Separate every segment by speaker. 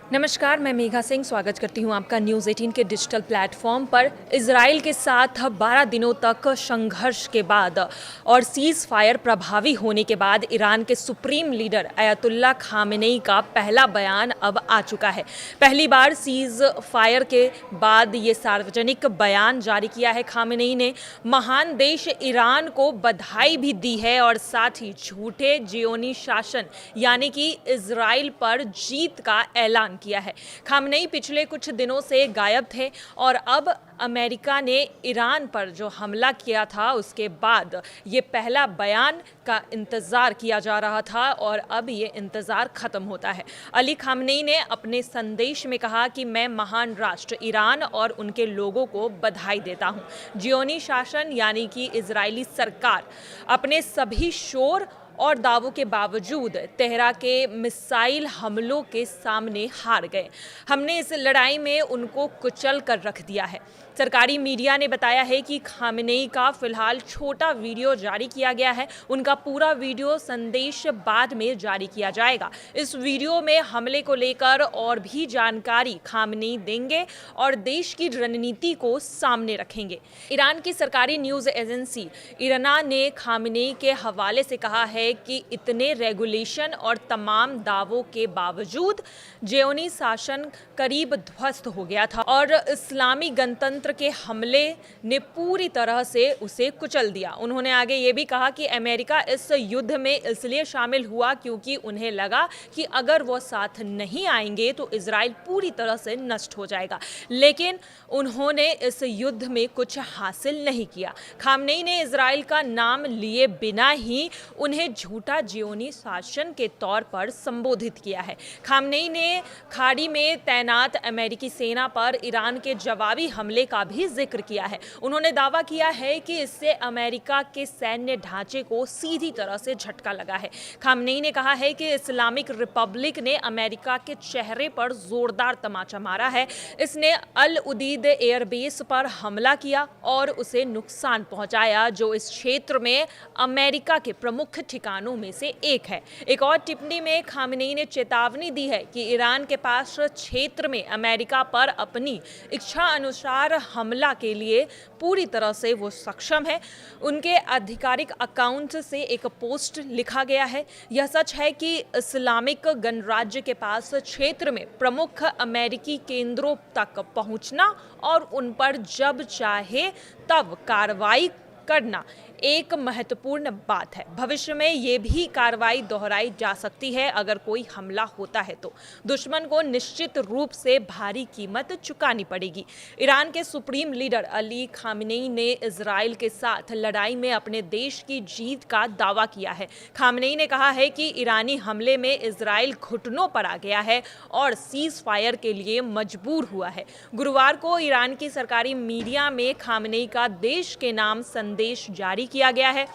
Speaker 1: नमस्कार, मैं मेघा सिंह स्वागत करती हूं आपका न्यूज़ 18 के डिजिटल प्लेटफॉर्म पर। इजराइल के साथ 12 दिनों तक संघर्ष के बाद और सीज़ फायर प्रभावी होने के बाद ईरान के सुप्रीम लीडर अयतुल्ला खामेनेई का पहला बयान अब आ चुका है। पहली बार सीज़ फायर के बाद ये सार्वजनिक बयान जारी किया है। खामेनेई ने महान देश ईरान को बधाई भी दी है और साथ ही झूठे जियोनी शासन यानी कि इजराइल पर जीत का ऐलान किया है। खामेनेई पिछले कुछ दिनों से गायब थे और अब अमेरिका ने ईरान पर जो हमला किया था उसके बाद ये पहला बयान का इंतज़ार किया जा रहा था और अब ये इंतज़ार ख़त्म होता है। अली खामेनेई ने अपने संदेश में कहा कि मैं महान राष्ट्र ईरान और उनके लोगों को बधाई देता हूँ। जियोनी शासन यानी कि इजरायली सरकार अपने सभी शोर और दावों के बावजूद तेहरा के मिसाइल हमलों के सामने हार गए। हमने इस लड़ाई में उनको कुचल कर रख दिया है। सरकारी मीडिया ने बताया है कि खामेनेई का फिलहाल छोटा वीडियो जारी किया गया है। उनका पूरा वीडियो संदेश बाद में जारी किया जाएगा। इस वीडियो में हमले को लेकर और भी जानकारी खामेनेई देंगे और देश की रणनीति को सामने रखेंगे। ईरान की सरकारी न्यूज़ एजेंसी इरना ने खामेनेई के हवाले से कहा है कि इतने रेगुलेशन और तमाम दावों के बावजूद जियोनी शासन करीब ध्वस्त हो गया था और इस्लामी गणतंत्र के हमले ने पूरी तरह से उसे कुचल दिया। उन्होंने आगे ये भी कहा कि अमेरिका इस युद्ध में इसलिए शामिल हुआ क्योंकि उन्हें लगा कि अगर वो साथ नहीं आएंगे तो इजराइल पूरी तरह से नष्ट हो जाएगा, लेकिन उन्होंने इस युद्ध में कुछ हासिल नहीं किया। खामेनेई ने इजराइल का नाम लिए बिना ही उन्हें झूठा जियोनी शासन के तौर पर संबोधित किया है। खामेनेई ने खाड़ी में तैनात अमेरिकी सेना पर ईरान के जवाबी हमले का भी जिक्र किया है। उन्होंने दावा किया है कि इससे अमेरिका के सैन्य ढांचे को सीधी तरह से झटका लगा है। खामेनेई ने कहा है कि इस्लामिक रिपब्लिक ने अमेरिका के चेहरे पर जोरदार तमाचा मारा है। इसने अल उदीद एयरबेस पर हमला किया और उसे नुकसान पहुंचाया, जो इस क्षेत्र में अमेरिका के प्रमुख ठिकानों में से एक है। एक और टिप्पणी में खामेनेई ने चेतावनी दी है कि ईरान के पास क्षेत्र में अमेरिका पर अपनी इच्छा अनुसार हमला के लिए पूरी तरह से वो सक्षम है। उनके आधिकारिक अकाउंट से एक पोस्ट लिखा गया है। यह सच है कि इस्लामिक गणराज्य के पास क्षेत्र में प्रमुख अमेरिकी केंद्रों तक पहुंचना और उन पर जब चाहे तब कार्रवाई करना एक महत्वपूर्ण बात है। भविष्य में ये भी कार्रवाई दोहराई जा सकती है अगर कोई हमला होता है तो दुश्मन को निश्चित रूप से भारी कीमत चुकानी पड़ेगी। ईरान के सुप्रीम लीडर अली खामेनेई ने इजराइल के साथ लड़ाई में अपने देश की जीत का दावा किया है। खामेनेई ने कहा है कि ईरानी हमले में इजराइल घुटनों पर आ गया है और सीज फायर के लिए मजबूर हुआ है। गुरुवार को ईरान की सरकारी मीडिया में खामेनेई का देश के नाम संदेश जारी किया गया है।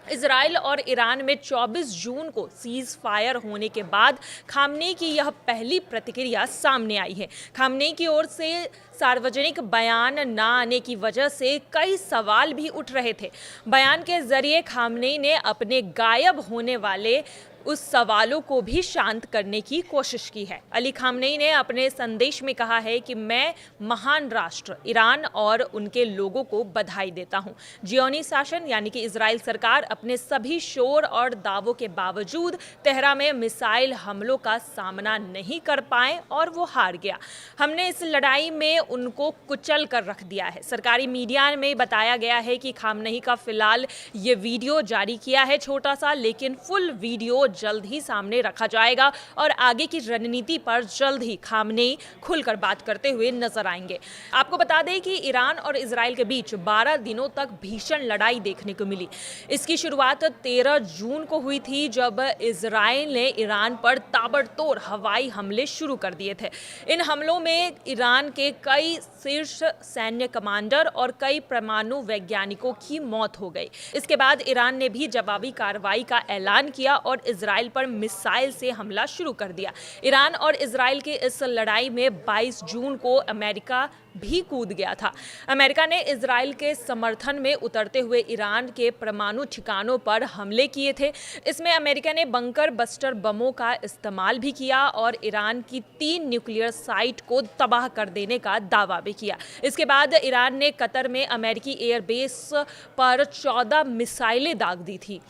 Speaker 1: इजराइल और ईरान में 24 जून को सीज फायर होने के बाद खामेनेई की यह पहली प्रतिक्रिया सामने आई है। खामेनेई की ओर से सार्वजनिक बयान न आने की वजह से कई सवाल भी उठ रहे थे। बयान के जरिए खामेनेई ने अपने गायब होने वाले उस सवालों को भी शांत करने की कोशिश की है। अली खामेनेई ने अपने संदेश में कहा है कि मैं महान राष्ट्र ईरान और उनके लोगों को बधाई देता हूं। जियोनी शासन यानी कि इजराइल सरकार अपने सभी शोर और दावों के बावजूद तेहरा में मिसाइल हमलों का सामना नहीं कर पाए और वो हार गया। हमने इस लड़ाई में उनको कुचल कर रख दिया है। सरकारी मीडिया में बताया गया है कि खामेनेई का फिलहाल ये वीडियो जारी किया है छोटा सा, लेकिन फुल वीडियो जल्द ही सामने रखा जाएगा और आगे की रणनीति पर जल्द ही खामेनेई खुलकर बात करते हुए नजर आएंगे। आपको बता दें कि ईरान और इजराइल के बीच 12 दिनों तक भीषण लड़ाई देखने को मिली। इसकी शुरुआत 13 जून को हुई थी जब इजराइल ने ईरान पर ताबड़तोड़ हवाई हमले शुरू कर दिए थे। इन हमलों में ईरान के कई शीर्ष सैन्य कमांडर और कई परमाणु वैज्ञानिकों की मौत हो गई। इसके बाद ईरान ने भी जवाबी कार्रवाई का ऐलान किया और इजराइल पर मिसाइल से हमला शुरू कर दिया। ईरान और इजराइल की इस लड़ाई में 22 जून को अमेरिका भी कूद गया था। अमेरिका ने इजराइल के समर्थन में उतरते हुए ईरान के परमाणु ठिकानों पर हमले किए थे। इसमें अमेरिका ने बंकर बस्टर बमों का इस्तेमाल भी किया और ईरान की 3 न्यूक्लियर साइट को तबाह कर देने का दावा भी किया। इसके बाद ईरान ने कतर में अमेरिकी एयरबेस पर 14 मिसाइलें दाग दी थी।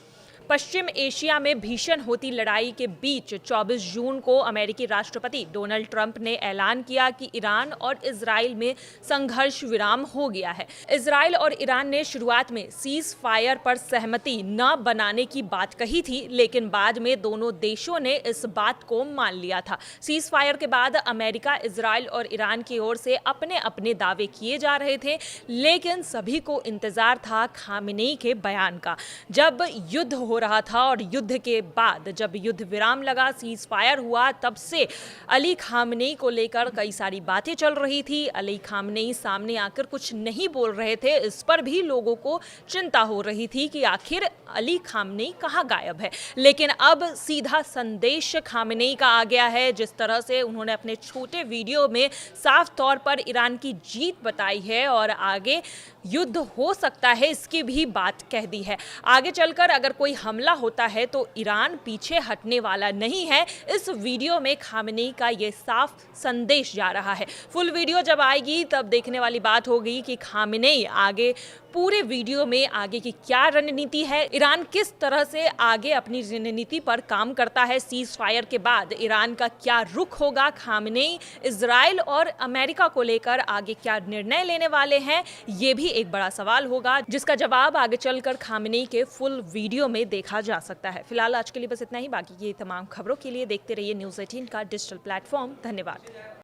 Speaker 1: पश्चिम एशिया में भीषण होती लड़ाई के बीच 24 जून को अमेरिकी राष्ट्रपति डोनाल्ड ट्रंप ने ऐलान किया कि ईरान और इजराइल में संघर्ष विराम हो गया है। इजराइल और ईरान ने शुरुआत में सीज फायर पर सहमति न बनाने की बात कही थी, लेकिन बाद में दोनों देशों ने इस बात को मान लिया था। सीज फायर के बाद अमेरिका, इजराइल और ईरान की ओर से अपने अपने दावे किए जा रहे थे, लेकिन सभी को इंतजार था खामेनेई के बयान का। जब युद्ध हो रहा था और युद्ध के बाद जब युद्ध विराम लगा, सीज फायर हुआ, तब से अली खामेनेई को लेकर कई सारी बातें चल रही थी। अली खामेनेई सामने आकर कुछ नहीं बोल रहे थे। इस पर भी लोगों को चिंता हो रही थी कि आखिर अली खामेनेई कहाँ गायब है। लेकिन अब सीधा संदेश खामेनेई का आ गया है। जिस तरह से उन्होंने अपने छोटे वीडियो में साफ तौर पर ईरान की जीत बताई है और आगे युद्ध हो सकता है इसकी भी बात कह दी है। आगे चलकर अगर कोई हमला होता है तो ईरान पीछे हटने वाला नहीं है। इस वीडियो में खामेनेई का ये साफ संदेश जा रहा है। फुल वीडियो जब आएगी तब देखने वाली बात होगी कि खामेनेई आगे पूरे वीडियो में आगे की क्या रणनीति है, ईरान किस तरह से आगे अपनी रणनीति पर काम करता है। सीज फायर के बाद ईरान का क्या रुख होगा, खामेनेई इजराइल और अमेरिका को लेकर आगे क्या निर्णय लेने वाले हैं, ये भी एक बड़ा सवाल होगा जिसका जवाब आगे चलकर खामेनेई के फुल वीडियो में देखा जा सकता है। फिलहाल आज के लिए बस इतना ही। बाकी ये तमाम खबरों के लिए देखते रहिए न्यूज़ 18 का डिजिटल प्लेटफॉर्म। धन्यवाद।